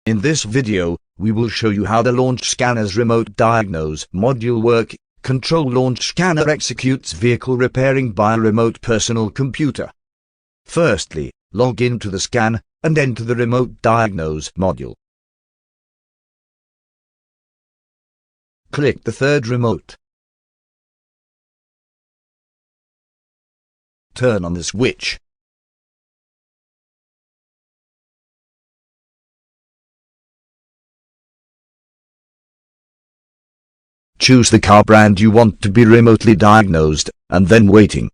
In this video, we will show you how the Launch Scanner's Remote Diagnose module work. Control Launch Scanner executes vehicle repairing by a remote personal computer. Firstly, log into the scan, and enter the Remote Diagnose module. Click the third remote. Turn on the switch. Choose the car brand you want to be remotely diagnosed, and then waiting.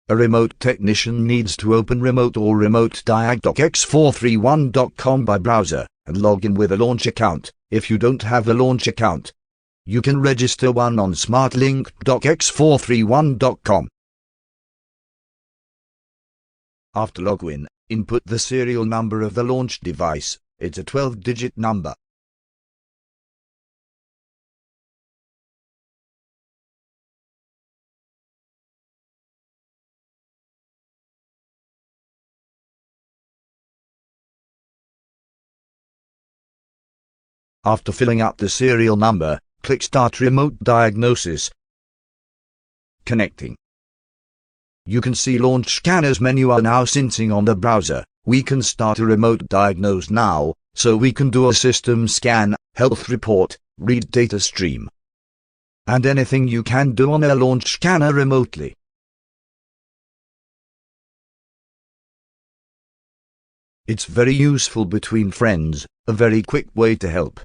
A remote technician needs to open Remote or Remote Diagnostics X431.com by browser, and log in with a launch account. If you don't have a launch account, you can register one on SmartLink.x431.com. After login, input the serial number of the launch device. It's a 12-digit number. After filling out the serial number, click Start Remote Diagnosis. Connecting. You can see Launch Scanner's menu are now syncing on the browser. We can start a remote diagnose now, so we can do a system scan, health report, read data stream, and anything you can do on a Launch Scanner remotely. It's very useful between friends, a very quick way to help.